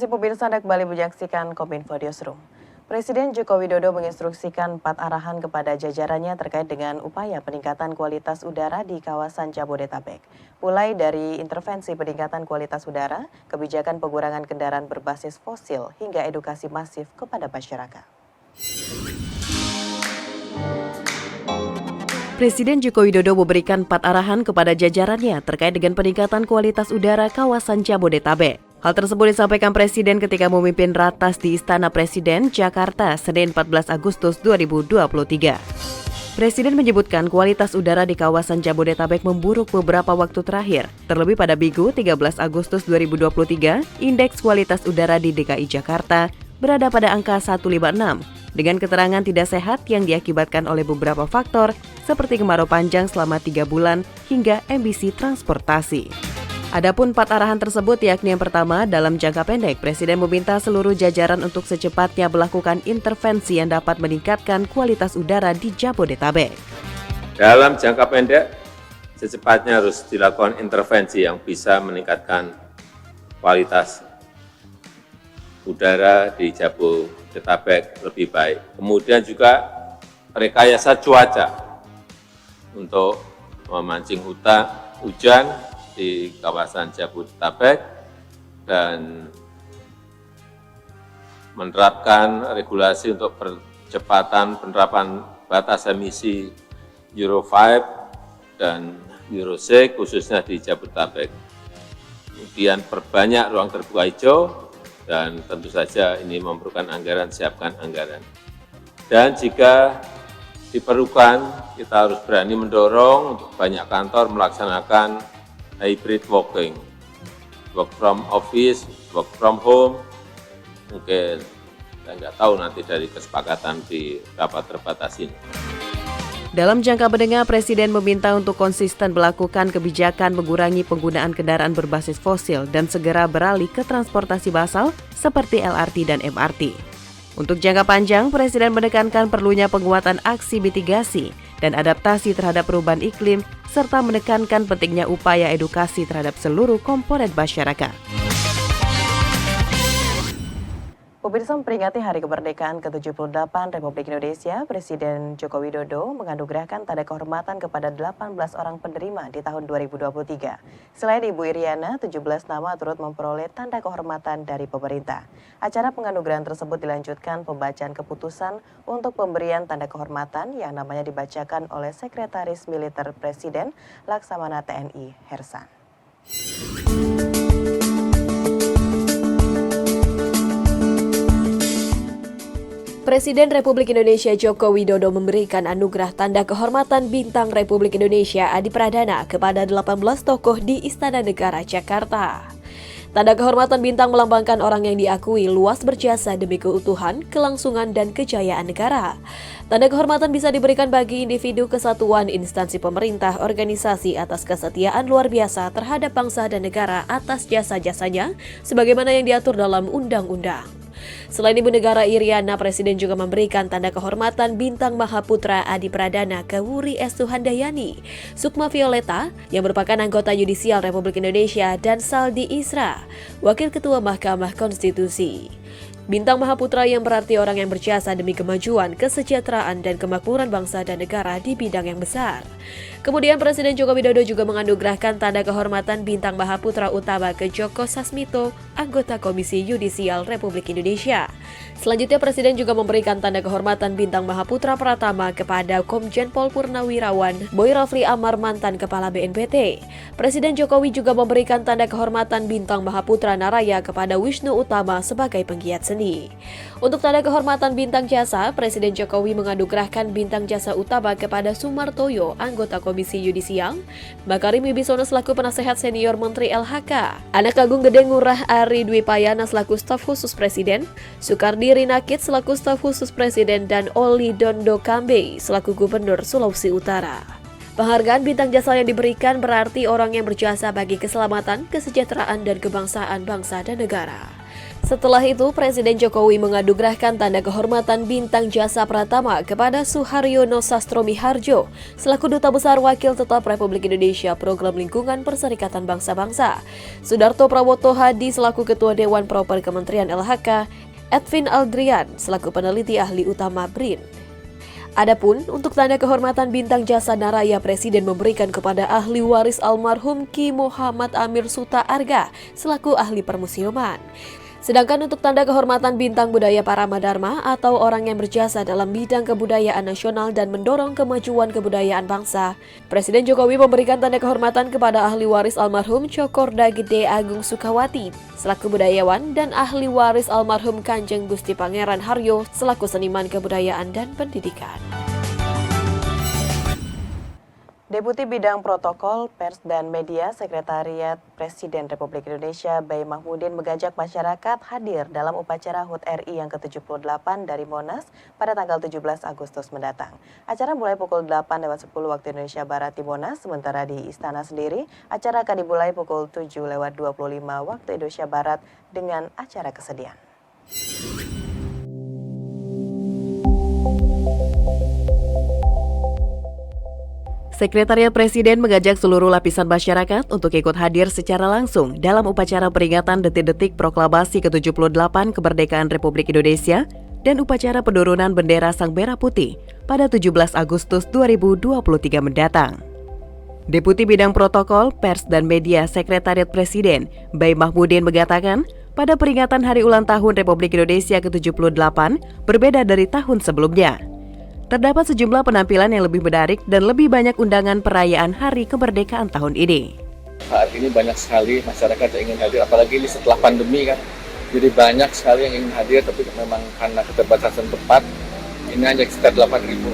kasih pemirsa, Anda kembali menyaksikan Kominfo Newsroom. Presiden Joko Widodo menginstruksikan 4 arahan kepada jajarannya terkait dengan upaya peningkatan kualitas udara di kawasan Jabodetabek. Mulai dari intervensi peningkatan kualitas udara, kebijakan pengurangan kendaraan berbasis fosil, hingga edukasi masif kepada masyarakat. Presiden Joko Widodo memberikan 4 arahan kepada jajarannya terkait dengan peningkatan kualitas udara kawasan Jabodetabek. Hal tersebut disampaikan Presiden ketika memimpin ratas di Istana Presiden, Jakarta, Senin 14 Agustus 2023. Presiden menyebutkan kualitas udara di kawasan Jabodetabek memburuk beberapa waktu terakhir. Terlebih pada Minggu 13 Agustus 2023, indeks kualitas udara di DKI Jakarta berada pada angka 156, dengan keterangan tidak sehat yang diakibatkan oleh beberapa faktor seperti kemarau panjang selama 3 bulan hingga emisi transportasi. Adapun 4 arahan tersebut yakni yang pertama, dalam jangka pendek, Presiden meminta seluruh jajaran untuk secepatnya melakukan intervensi yang dapat meningkatkan kualitas udara di Jabodetabek. Dalam jangka pendek, secepatnya harus dilakukan intervensi yang bisa meningkatkan kualitas udara di Jabodetabek lebih baik. Kemudian juga rekayasa cuaca untuk memancing hujan di kawasan Jabodetabek dan menerapkan regulasi untuk percepatan penerapan batas emisi Euro 5 dan Euro 6 khususnya di Jabodetabek. Kemudian perbanyak ruang terbuka hijau dan tentu saja ini memerlukan anggaran, siapkan anggaran. Dan jika diperlukan, kita harus berani mendorong untuk banyak kantor melaksanakan hybrid working, work from office, work from home. Mungkin saya nggak tahu nanti dari kesepakatan di rapat terbatas ini. Dalam jangka menengah, Presiden meminta untuk konsisten melakukan kebijakan mengurangi penggunaan kendaraan berbasis fosil dan segera beralih ke transportasi massal seperti LRT dan MRT. Untuk jangka panjang, Presiden menekankan perlunya penguatan aksi mitigasi dan adaptasi terhadap perubahan iklim, serta menekankan pentingnya upaya edukasi terhadap seluruh komponen masyarakat. Pemirsa, memperingati Hari Kemerdekaan ke-78 Republik Indonesia, Presiden Joko Widodo menganugerahkan tanda kehormatan kepada 18 orang penerima di tahun 2023. Selain Ibu Iriana, 17 nama turut memperoleh tanda kehormatan dari pemerintah. Acara penganugerahan tersebut dilanjutkan pembacaan keputusan untuk pemberian tanda kehormatan yang namanya dibacakan oleh Sekretaris Militer Presiden Laksamana TNI Hersan. Presiden Republik Indonesia Joko Widodo memberikan anugerah tanda kehormatan Bintang Republik Indonesia Adi Pradana kepada 18 tokoh di Istana Negara Jakarta. Tanda kehormatan bintang melambangkan orang yang diakui luas berjasa demi keutuhan, kelangsungan, dan kejayaan negara. Tanda kehormatan bisa diberikan bagi individu, kesatuan, instansi pemerintah, organisasi atas kesetiaan luar biasa terhadap bangsa dan negara atas jasa-jasanya, sebagaimana yang diatur dalam undang-undang. Selain Ibu Negara Iriana, Presiden juga memberikan tanda kehormatan Bintang Mahaputra Adi Pradana ke Wuri Estu Handayani, Sukma Violeta yang merupakan anggota yudisial Republik Indonesia, dan Saldi Isra, Wakil Ketua Mahkamah Konstitusi. Bintang Mahaputra yang berarti orang yang berjasa demi kemajuan, kesejahteraan, dan kemakmuran bangsa dan negara di bidang yang besar. Kemudian Presiden Joko Widodo juga menganugerahkan tanda kehormatan Bintang Mahaputra Utama ke Joko Sasmito, anggota Komisi Yudisial Republik Indonesia. Selanjutnya Presiden juga memberikan tanda kehormatan Bintang Mahaputra Pratama kepada Komjen Pol Purnawirawan Boy Rafli Amar, mantan Kepala BNPT. Presiden Jokowi juga memberikan tanda kehormatan Bintang Mahaputra Naraya kepada Wisnu Utama sebagai penggiat seni. Untuk tanda kehormatan Bintang Jasa, Presiden Jokowi menganugerahkan Bintang Jasa Utama kepada Sumartoyo, anggota Komisi Yudisial, Makarim Wibisono selaku penasehat senior Menteri LHK, Anak Agung Gede Ngurah Ari Dwi Payana selaku staf khusus Presiden, Sukardi Rinakit selaku staf khusus Presiden, dan Oli Dondo Kambe selaku Gubernur Sulawesi Utara. Penghargaan Bintang Jasa yang diberikan berarti orang yang berjasa bagi keselamatan, kesejahteraan, dan kebangsaan bangsa dan negara. Setelah itu, Presiden Jokowi menganugerahkan tanda kehormatan Bintang Jasa Pratama kepada Suharyono Sastromiharjo selaku Duta Besar Wakil Tetap Republik Indonesia Program Lingkungan Perserikatan Bangsa-Bangsa. Sudarto Prawoto Hadi selaku Ketua Dewan Proper Kementerian LHK, Edwin Aldrian selaku Peneliti Ahli Utama BRIN. Adapun untuk tanda kehormatan Bintang Jasa Naraya, Presiden memberikan kepada ahli waris almarhum Ki Muhammad Amir Suta Arga selaku ahli permusiuman. Sedangkan untuk tanda kehormatan Bintang Budaya Paramadharma atau orang yang berjasa dalam bidang kebudayaan nasional dan mendorong kemajuan kebudayaan bangsa, Presiden Jokowi memberikan tanda kehormatan kepada ahli waris almarhum Cokorda Gede Agung Sukawati selaku budayawan dan ahli waris almarhum Kanjeng Gusti Pangeran Haryo selaku seniman kebudayaan dan pendidikan. Deputi Bidang Protokol, Pers dan Media Sekretariat Presiden Republik Indonesia Bay Mahmudin mengajak masyarakat hadir dalam upacara HUT RI yang ke-78 dari Monas pada tanggal 17 Agustus mendatang. Acara mulai pukul 8:10 waktu Indonesia Barat di Monas, sementara di Istana sendiri acara akan dimulai pukul 7:25 waktu Indonesia Barat dengan acara kesedihan. Sekretariat Presiden mengajak seluruh lapisan masyarakat untuk ikut hadir secara langsung dalam upacara peringatan detik-detik proklamasi ke-78 kemerdekaan Republik Indonesia dan upacara penurunan bendera Sang Merah Putih pada 17 Agustus 2023 mendatang. Deputi Bidang Protokol, Pers dan Media Sekretariat Presiden Bay Mahmudin mengatakan, pada peringatan Hari Ulang Tahun Republik Indonesia ke-78 berbeda dari tahun sebelumnya. Terdapat sejumlah penampilan yang lebih menarik dan lebih banyak undangan perayaan Hari Kemerdekaan tahun ini. Saat ini banyak sekali masyarakat yang ingin hadir, apalagi ini setelah pandemi kan. Jadi banyak sekali yang ingin hadir, tapi memang karena keterbatasan tempat, ini hanya sekitar 8.000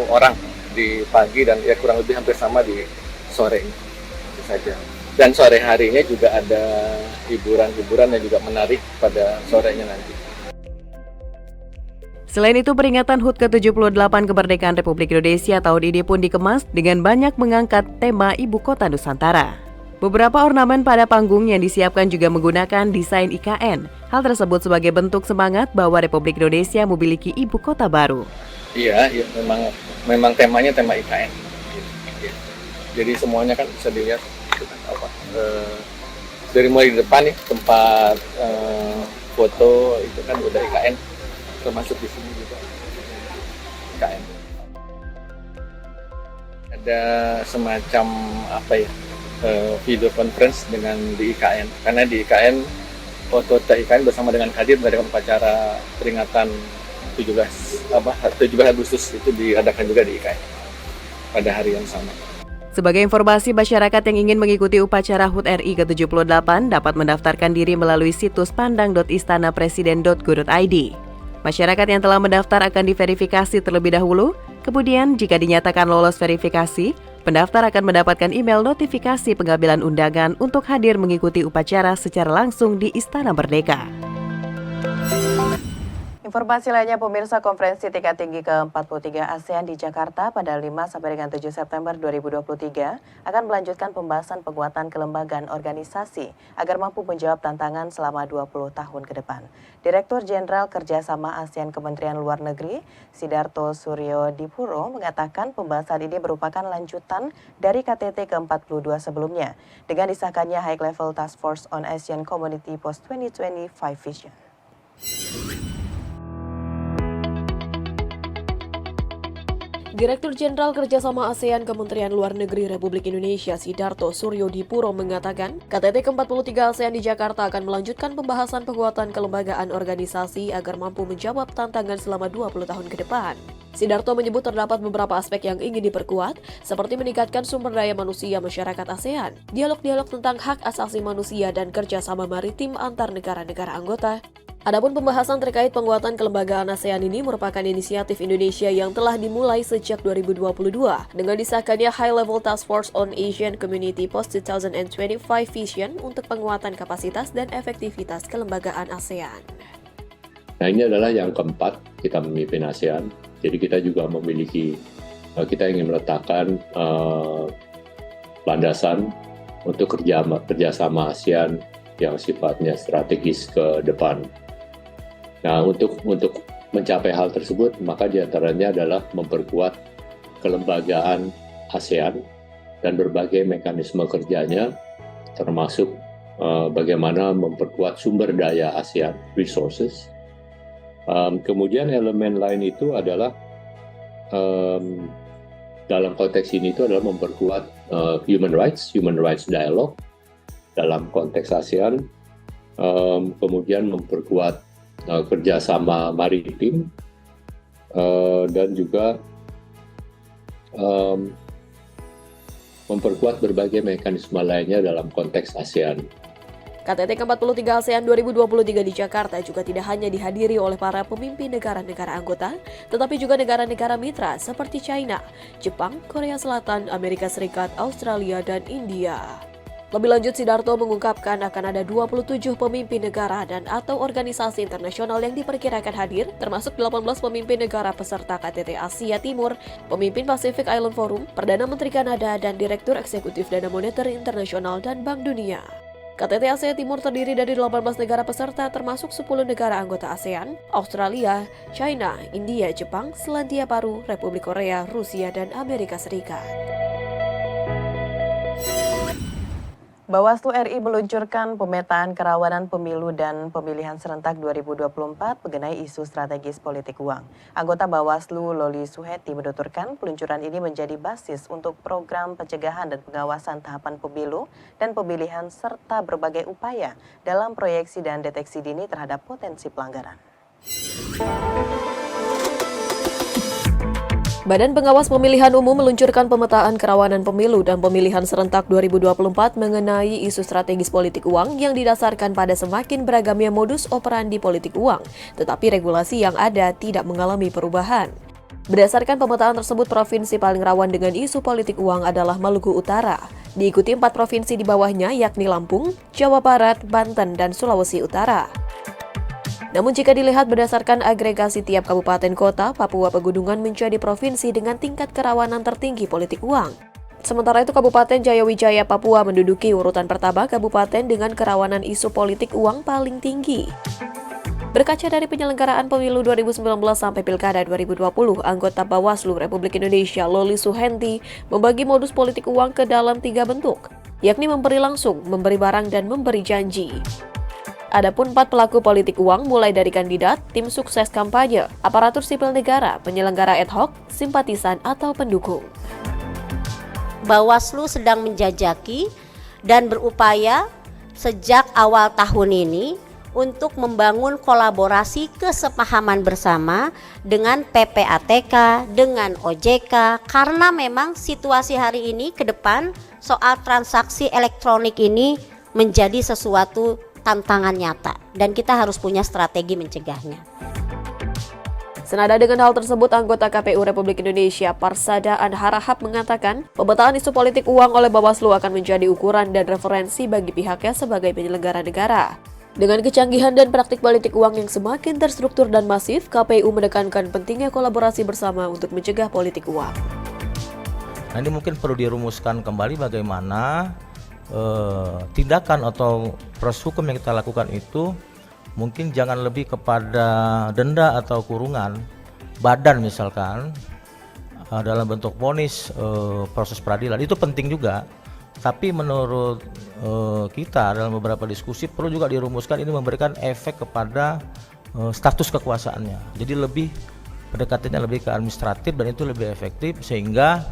orang di pagi dan ya kurang lebih hampir sama di sore itu saja. Dan sore harinya juga ada hiburan-hiburan yang juga menarik pada sorenya nanti. Selain itu, peringatan HUT ke-78 kemerdekaan Republik Indonesia tahun ini pun dikemas dengan banyak mengangkat tema Ibu Kota Nusantara. Beberapa ornamen pada panggung yang disiapkan juga menggunakan desain IKN. Hal tersebut sebagai bentuk semangat bahwa Republik Indonesia memiliki ibu kota baru. Iya, memang temanya tema IKN. Jadi semuanya kan bisa dilihat dari mulai di depan nih tempat foto itu kan udah IKN. Termasuk di sini juga IKN. Ada semacam video conference dengan di IKN, karena di IKN foto IKN bersama dengan Kadin mengadakan upacara peringatan 17 Agustus itu diadakan juga di IKN pada hari yang sama. Sebagai informasi, masyarakat yang ingin mengikuti upacara HUT RI ke-78 dapat mendaftarkan diri melalui situs pandang.istanapresiden.go.id. Masyarakat yang telah mendaftar akan diverifikasi terlebih dahulu, kemudian jika dinyatakan lolos verifikasi, pendaftar akan mendapatkan email notifikasi pengambilan undangan untuk hadir mengikuti upacara secara langsung di Istana Merdeka. Informasi lainnya, pemirsa, konferensi tingkat tinggi ke-43 ASEAN di Jakarta pada 5 sampai dengan 7 September 2023 akan melanjutkan pembahasan penguatan kelembagaan organisasi agar mampu menjawab tantangan selama 20 tahun ke depan. Direktur Jenderal Kerjasama ASEAN Kementerian Luar Negeri, Sidarto Suryo Dipuro, mengatakan pembahasan ini merupakan lanjutan dari KTT ke-42 sebelumnya dengan disahkannya High Level Task Force on Asian Community Post 2025 Vision. Direktur Jenderal Kerjasama ASEAN Kementerian Luar Negeri Republik Indonesia Sidarto Suryo Dipuro mengatakan, KTT ke-43 ASEAN di Jakarta akan melanjutkan pembahasan penguatan kelembagaan organisasi agar mampu menjawab tantangan selama 20 tahun ke depan. Sidarto menyebut terdapat beberapa aspek yang ingin diperkuat, seperti meningkatkan sumber daya manusia masyarakat ASEAN, dialog-dialog tentang hak asasi manusia dan kerjasama maritim antar negara-negara anggota. Adapun pembahasan terkait penguatan kelembagaan ASEAN ini merupakan inisiatif Indonesia yang telah dimulai sejak 2022 dengan disahkannya High Level Task Force on Asian Community Post 2025 Vision untuk penguatan kapasitas dan efektivitas kelembagaan ASEAN. Nah, ini adalah yang keempat kita memimpin ASEAN. Jadi kita juga memiliki, kita ingin meletakkan landasan untuk kerjasama ASEAN yang sifatnya strategis ke depan. Nah, untuk mencapai hal tersebut, maka diantaranya adalah memperkuat kelembagaan ASEAN dan berbagai mekanisme kerjanya, termasuk bagaimana memperkuat sumber daya ASEAN, resources. Kemudian elemen lain itu adalah dalam konteks ini itu adalah memperkuat human rights dialogue dalam konteks ASEAN, kemudian memperkuat kerjasama maritim, dan juga memperkuat berbagai mekanisme lainnya dalam konteks ASEAN. KTT ke-43 ASEAN 2023 di Jakarta juga tidak hanya dihadiri oleh para pemimpin negara-negara anggota, tetapi juga negara-negara mitra seperti China, Jepang, Korea Selatan, Amerika Serikat, Australia, dan India. Lebih lanjut, Sidarto mengungkapkan akan ada 27 pemimpin negara dan atau organisasi internasional yang diperkirakan hadir, termasuk 18 pemimpin negara peserta KTT Asia Timur, pemimpin Pacific Island Forum, Perdana Menteri Kanada, dan Direktur Eksekutif Dana Moneter Internasional dan Bank Dunia. KTT Asia Timur terdiri dari 18 negara peserta termasuk 10 negara anggota ASEAN, Australia, China, India, Jepang, Selandia Baru, Republik Korea, Rusia, dan Amerika Serikat. Bawaslu RI meluncurkan pemetaan kerawanan pemilu dan pemilihan serentak 2024 mengenai isu strategis politik uang. Anggota Bawaslu Loli Suheti menuturkan peluncuran ini menjadi basis untuk program pencegahan dan pengawasan tahapan pemilu dan pemilihan serta berbagai upaya dalam proyeksi dan deteksi dini terhadap potensi pelanggaran. Badan Pengawas Pemilihan Umum meluncurkan pemetaan kerawanan pemilu dan pemilihan serentak 2024 mengenai isu strategis politik uang yang didasarkan pada semakin beragamnya modus operandi politik uang, tetapi regulasi yang ada tidak mengalami perubahan. Berdasarkan pemetaan tersebut, provinsi paling rawan dengan isu politik uang adalah Maluku Utara. Diikuti 4 provinsi di bawahnya yakni Lampung, Jawa Barat, Banten, dan Sulawesi Utara. Namun jika dilihat berdasarkan agregasi tiap kabupaten kota, Papua Pegunungan menjadi provinsi dengan tingkat kerawanan tertinggi politik uang. Sementara itu Kabupaten Jayawijaya Papua menduduki urutan pertama kabupaten dengan kerawanan isu politik uang paling tinggi. Berkaca dari penyelenggaraan pemilu 2019 sampai Pilkada 2020, anggota Bawaslu Republik Indonesia Loli Suhenti membagi modus politik uang ke dalam 3 bentuk, yakni memberi langsung, memberi barang, dan memberi janji. Adapun 4 pelaku politik uang mulai dari kandidat, tim sukses kampanye, aparatur sipil negara, penyelenggara ad hoc, simpatisan, atau pendukung. Bawaslu sedang menjajaki dan berupaya sejak awal tahun ini untuk membangun kolaborasi kesepahaman bersama dengan PPATK, dengan OJK, karena memang situasi hari ini ke depan soal transaksi elektronik ini menjadi sesuatu tantangan nyata dan kita harus punya strategi mencegahnya. Senada dengan hal tersebut, anggota KPU Republik Indonesia Parsada Anharahap mengatakan pemetaan isu politik uang oleh Bawaslu akan menjadi ukuran dan referensi bagi pihaknya sebagai penyelenggara negara. Dengan kecanggihan dan praktik politik uang yang semakin terstruktur dan masif, KPU menekankan pentingnya kolaborasi bersama untuk mencegah politik uang. Nah, ini mungkin perlu dirumuskan kembali bagaimana tindakan atau proses hukum yang kita lakukan itu mungkin jangan lebih kepada denda atau kurungan badan misalkan dalam bentuk vonis proses peradilan itu penting juga, tapi menurut kita dalam beberapa diskusi perlu juga dirumuskan ini memberikan efek kepada status kekuasaannya, jadi lebih pendekatannya lebih ke administratif dan itu lebih efektif sehingga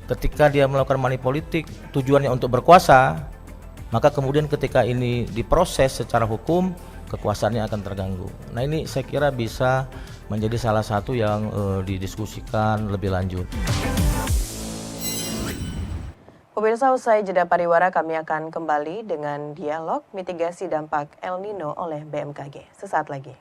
ketika dia melakukan money politik tujuannya untuk berkuasa, maka kemudian ketika ini diproses secara hukum kekuasaannya akan terganggu. Nah ini saya kira bisa menjadi salah satu yang didiskusikan lebih lanjut. Pemirsa, usai jeda pariwara kami akan kembali dengan dialog mitigasi dampak El Nino oleh BMKG. Sesaat lagi.